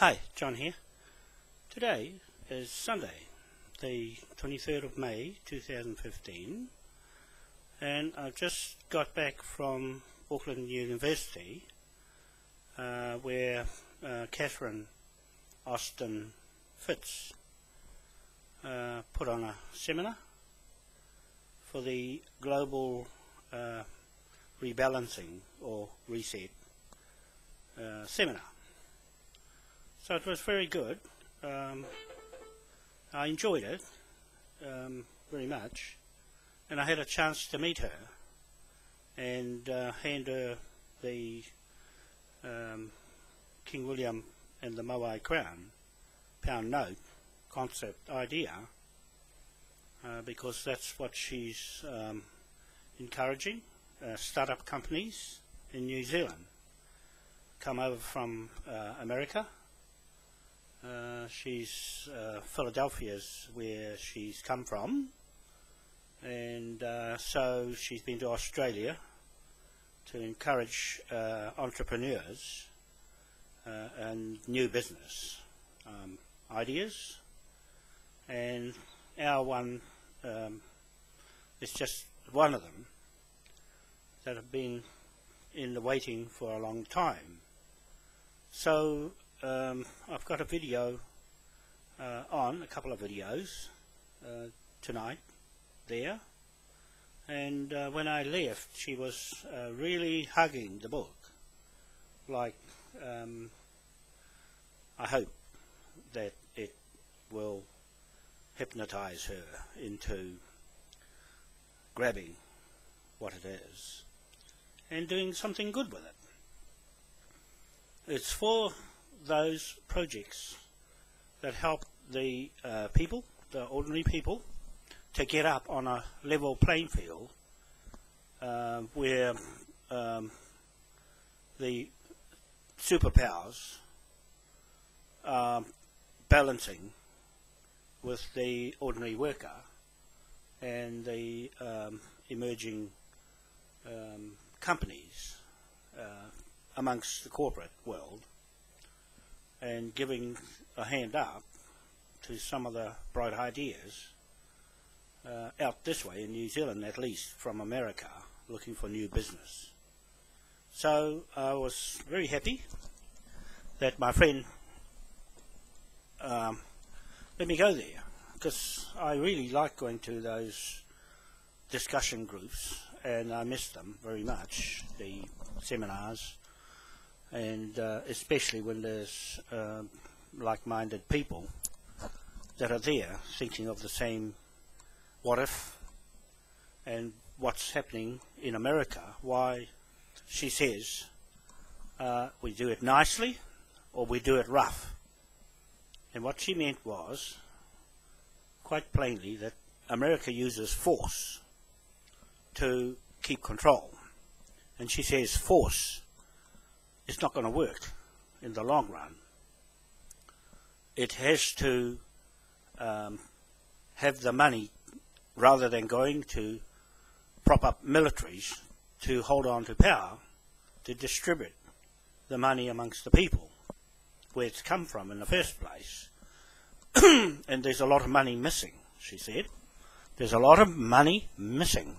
Hi, John here. Today is Sunday, the 23rd of May 2015, and I've just got back from Auckland University where Catherine Austin Fitz put on a seminar for the global rebalancing or reset seminar. So it was very good. I enjoyed it very much, and I had a chance to meet her and hand her the King William and the Moai Crown pound note concept idea, because that's what she's encouraging. Startup companies in New Zealand come over from America. She's Philadelphia's where she's come from, and so she's been to Australia to encourage entrepreneurs and new business ideas, and our one is just one of them that have been in the waiting for a long time. So I've got a video a couple of videos tonight there, and when I left she was really hugging the book, like I hope that it will hypnotize her into grabbing what it is and doing something good with it. It's for those projects that help the people, the ordinary people, to get up on a level playing field where the superpowers are balancing with the ordinary worker and the emerging companies amongst the corporate world, and giving a hand up to some of the bright ideas out this way in New Zealand, at least from America, looking for new business. So I was very happy that my friend let me go there, because I really like going to those discussion groups, and I miss them very much, the seminars, and especially when there's like-minded people that are there thinking of the same what if and what's happening in America, why she says we do it nicely or we do it rough. And what she meant was, quite plainly, that America uses force to keep control, and she says force is not going to work in the long run. It has to have the money, rather than going to prop up militaries to hold on to power, to distribute the money amongst the people where it's come from in the first place. And there's a lot of money missing, she said. There's a lot of money missing.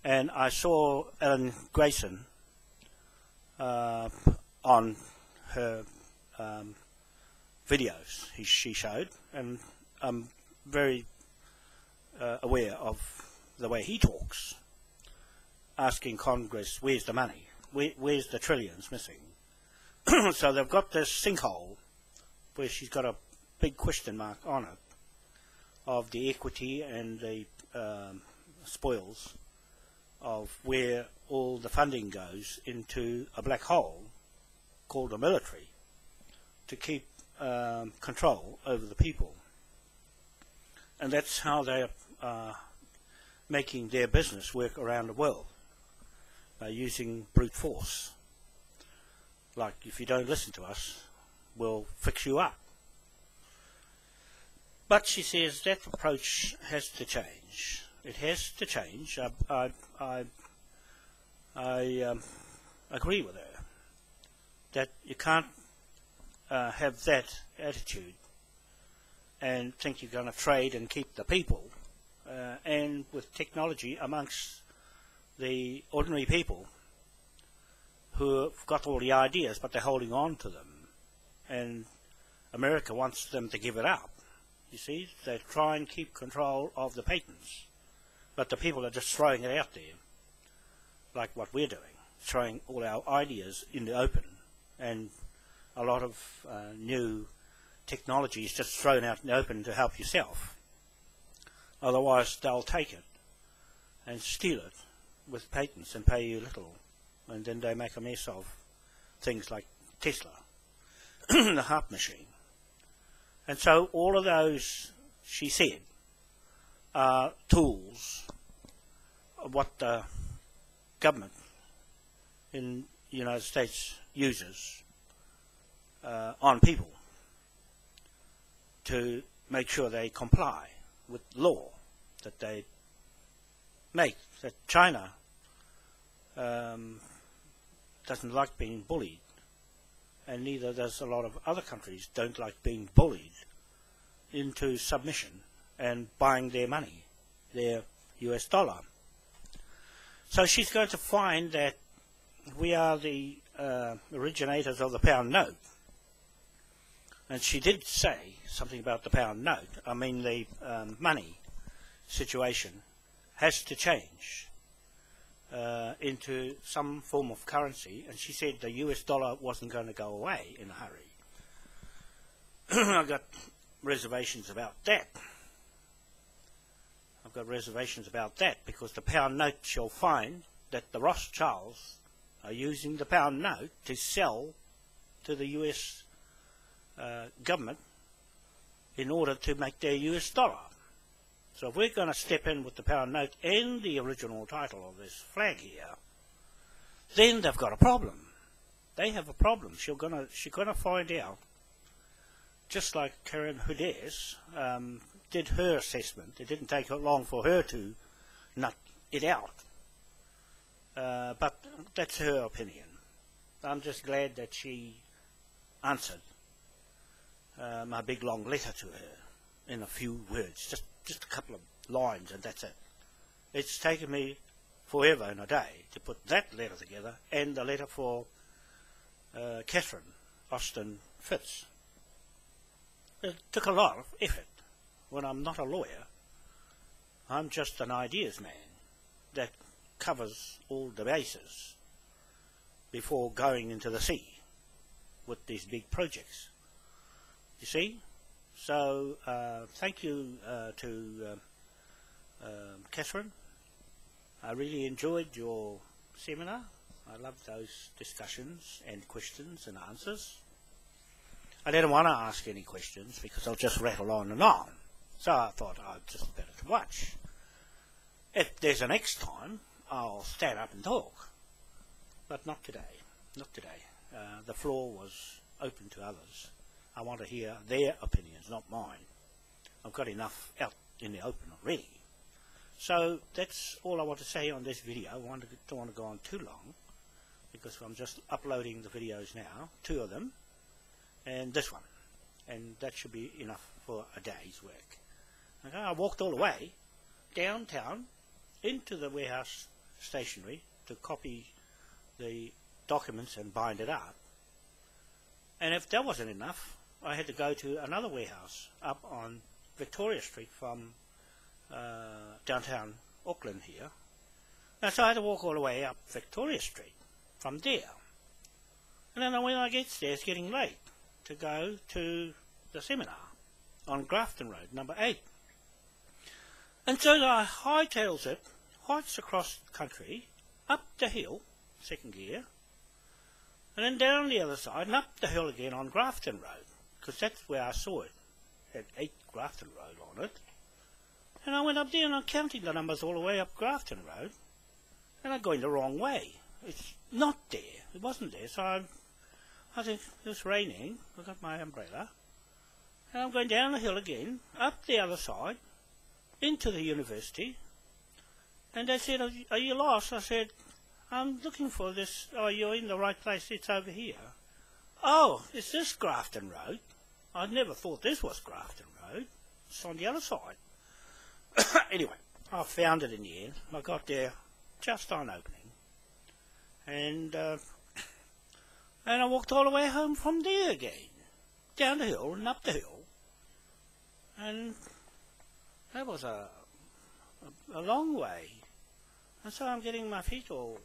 And I saw Ellen Grayson on her videos she showed, and I'm very aware of the way he talks, asking Congress, where's the money? Where's the trillions missing? So they've got this sinkhole where she's got a big question mark on it of the equity and the spoils of where all the funding goes into a black hole called the military to keep control over the people. And that's how they're making their business work around the world, by using brute force. Like, if you don't listen to us, we'll fix you up. But she says that approach has to change. It has to change. I agree with her that you can't have that attitude and think you're going to trade and keep the people, and with technology amongst the ordinary people who have got all the ideas but they're holding on to them, and America wants them to give it up. You see, they try and keep control of the patents, but the people are just throwing it out there, like what we're doing, throwing all our ideas in the open, and a lot of new technology is just thrown out in the open to help yourself. Otherwise they'll take it and steal it with patents and pay you little, and then they make a mess of things like Tesla, the heart machine. And so all of those, she said, are tools of what the government in the United States uses on people to make sure they comply with law that they make, that China doesn't like being bullied, and neither does a lot of other countries don't like being bullied into submission and buying their money, their US dollar. So she's going to find that we are the originators of the pound note. And she did say something about the pound note. I mean, the money situation has to change into some form of currency, and she said the US dollar wasn't going to go away in a hurry. I've got reservations about that. I've got reservations about that because the pound note shall find that the Rothschilds are using the pound note to sell to the US government in order to make their US dollar. So if we're going to step in with the pound note and the original title of this flag here, then they've got a problem. They have a problem. She's gonna find out, just like Karen Hudes did her assessment. It didn't take long for her to nut it out. But that's her opinion. I'm just glad that she answered my big long letter to her in a few words, just a couple of lines, and that's it. It's taken me forever and a day to put that letter together and the letter for Catherine Austin Fitz. It took a lot of effort. When I'm not a lawyer, I'm just an ideas man that covers all the bases before going into the sea with these big projects. You see? So thank you to Catherine. I really enjoyed your seminar. I loved those discussions and questions and answers. I didn't want to ask any questions because I'll just rattle on and on. So I thought I'd just better to watch. If there's a next time, I'll stand up and talk. But not today. Not today. The floor was open to others. I want to hear their opinions, not mine. I've got enough out in the open already. So that's all I want to say on this video. I don't want to go on too long because I'm just uploading the videos now, 2 of them, and this one. And that should be enough for a day's work. Okay, I walked all the way downtown into the warehouse stationery to copy the documents and bind it up. And if that wasn't enough, I had to go to another warehouse up on Victoria Street from downtown Auckland here. And so I had to walk all the way up Victoria Street from there. And then when I get there, it's getting late to go to the seminar on Grafton Road, number 8. And so I hightails it, hikes across the country, up the hill, 2nd gear, and then down the other side and up the hill again on Grafton Road, because that's where I saw it. It had 8 Grafton Road on it. And I went up there and I'm counting the numbers all the way up Grafton Road, and I'm going the wrong way. It's not there. It wasn't there. So I think it's raining. I got my umbrella, and I'm going down the hill again, up the other side, into the university. And they said, "Are you lost?" I said, "I'm looking for this." "Oh, you're in the right place. It's over here." oh, is this Grafton Road? I never thought this was Grafton Road. It's on the other side. Anyway, I found it in the end. I got there just on opening. And I walked all the way home from there again. Down the hill and up the hill. And that was a long way. And so I'm getting my feet all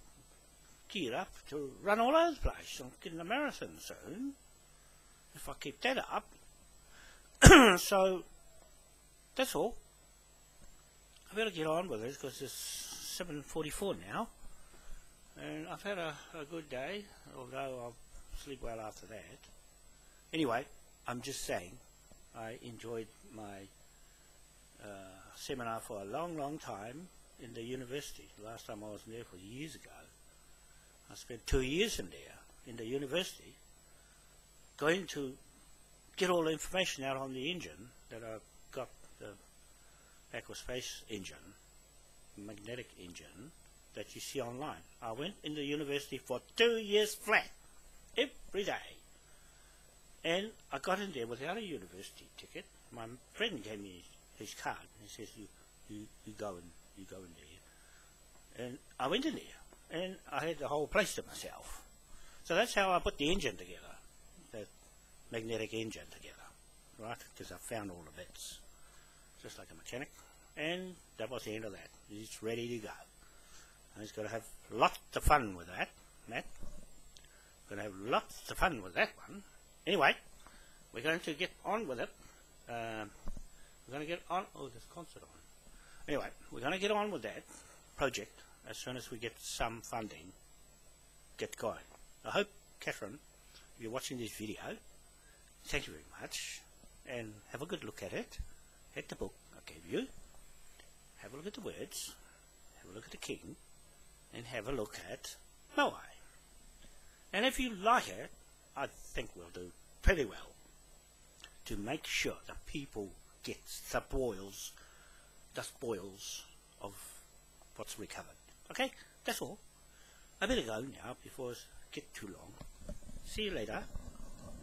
geared up to run all over the place. I'm getting a marathon soon, if I keep that up. So, that's all. I better get on with it, because it's 7:44 now. And I've had a good day, although I'll sleep well after that. Anyway, I'm just saying, I enjoyed my seminar for a long time in the university. The last time I was there was years ago. I spent 2 years in there, in the university, going to get all the information out on the engine that I got, the aquaspace engine, magnetic engine, that you see online. I went in the university for 2 years flat, every day. And I got in there without a university ticket. My friend gave me his card. He says, you go in there. And I went in there, and I had the whole place to myself. So that's how I put the engine together, that magnetic engine together, right? Because I found all the bits, just like a mechanic. And that was the end of that. It's ready to go. And he's going to have lots of fun with that, Matt. Going to have lots of fun with that one. Anyway, we're going to get on with it. We're going to get on. Oh, there's a concert on. Anyway, we're going to get on with that project as soon as we get some funding. Get going. I hope, Catherine, if you're watching this video, thank you very much, and have a good look at it. Get the book I gave you. Have a look at the words. Have a look at the king, and have a look at Moai. And if you like it, I think we'll do pretty well to make sure that people get the spoils of what's recovered. Okay, that's all. I better go now before it gets too long. See you later,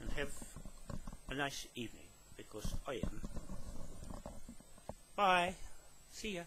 and have a nice evening, because I am. Bye. See ya.